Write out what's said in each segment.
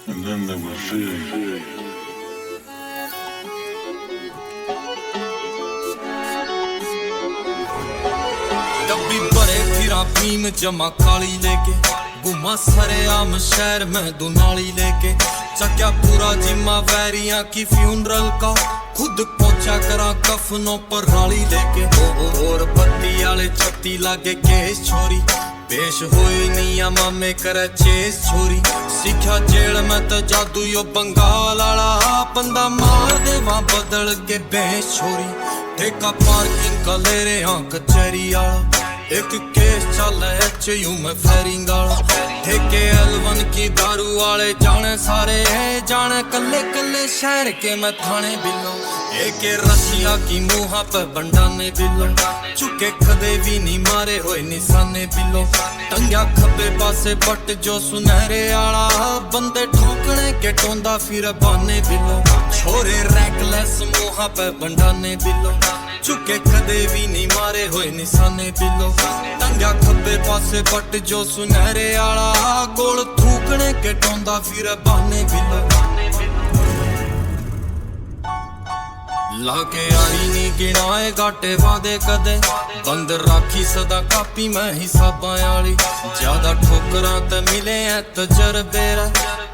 And then there was fear. डब्बी भरे फिरा भीम जमा काली लेके घुमा सरेआम शहर में दुनाली लेके चक्या पूरा जिम्मा वैरियां की फ्यूनरल का खुद पहुंचा करा कफनों पर राली लेके और बत्ती आले छत्ती लागे केस छोरी पेश हुई निया मामे करे चेस छोरी सीखा जेल में तो जादू यो बंगाल आला बंदा मार दे वहां बदल के बेस छोरी ठेका पार्किंग का ले रहे हाँ कचहरी आला एक केस चल एचयू में फेरिंग आला ठेके L1 की दारू वाले जाने सारे जाने कल्ले कल्ले शहर के मैं थाने बिलो एक रशिया की मुहा पे बंडाने बिलो चुके कदे भी नहीं मारे हुए निशाने बिलो टंग्या खब्बे पासे बट जो सुनहरे आला बंदे ठोकने के टोंदा फिर बाने बिलो छोरे रैकलेस मुहा पे बंडाने बिलो चुके कदे भी नहीं मारे हुए निशाने बिलो टंग्या खब्बे पासे बट जो सुनहरे आला गोल थूकने के टोंदा फिर बाने बिलो लाके यारी नी गिनाए घाटे वादे कदे बंद राखी सदा कापी मैं हिसाबां वाली ज्यादा ठोकरां ते मिले है तजर्बे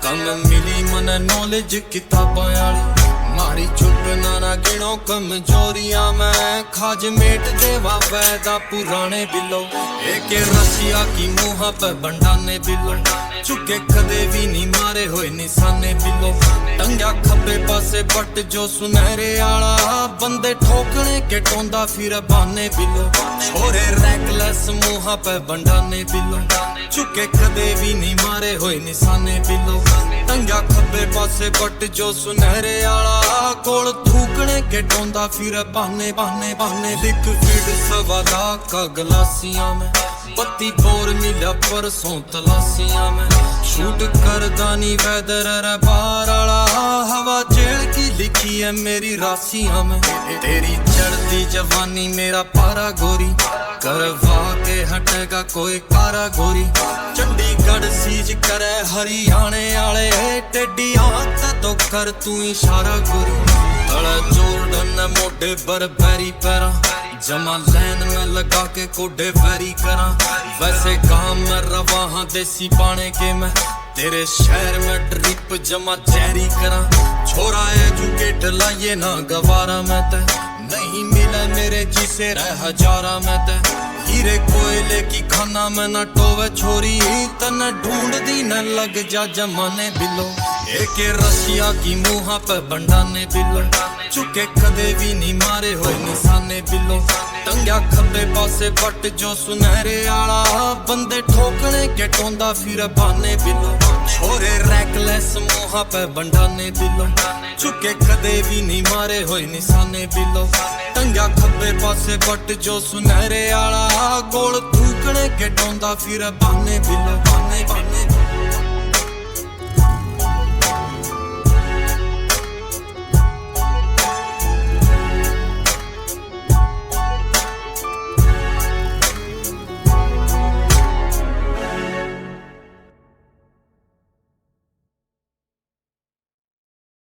कम मिली मन नॉलेज किताबां वाली मारी चुप ना गिनो कमजोरियां मैं खाज मेट देवा वैदा पुराने बिलो एक रशिया की मुहा पे बंडाने बिलो चुके कदे भी नहीं मारे हुए निशाने बिलो टंग्या खब्बे पासे बट जो सुनहरे आला बंदे ठोकने के टोंदा फिर बाने बिलो छोरे रैकलेस मुहा पे बंडाने बिलो चुके कदे भी नहीं मारे हुए निशाने बिलो टंग्या खब्बे पासे बट जो सुनहरे आला कोल थूकने के टोंदा फिर बाने बाने बाने लिक्विड सवादा का गलासियां में पत्ती बोर मिला परसों तलासियां में शूट करदा नी वेदर बार आला हवा जेल की लिखी है मेरी राशियां में तेरी चढ़ती जवानी मेरा पारा गोरी करवा के हटेगा कोई कारा गोरी चंडीगढ़ सीज करे हरियाणे आले टेडी हाथ तो कर तू इशारा गोरी तड़ा जोर्डन मोटे बरबेरी पैरा जमा लैन में लगा के कोडे फेरी करा वैसे काम में रवा हाँ देसी पाने के मैं तेरे शहर में ड्रिप जमा चेरी करा छोरा एजुकेट लाइए ना गवारा मैं ते नहीं मिला मेरे जिसे रह हजारा मैं ते हीरे कोयले की खाना में न टोवे छोरी तन ढूंढ दी न लग जा जमाने बिलो एक रशिया की मुहा पे बंडाने बिलो चुके कदे भी नहीं मारे हुए निशाने बिलो टंग्या खब्बे पासे बट जो सुनहरे आला बंदे ठोकने के टोंदा फिर बाने बिलो छोरे रैकलेस मुहा पे बंडाने बिलो चुके कदे भी नहीं मारे हुए निशाने बिलो टंग्या खब्बे पासे बट जो सुनहरे आला गोल थूकने के टोंदा फिर बाने बिलो बाने बाने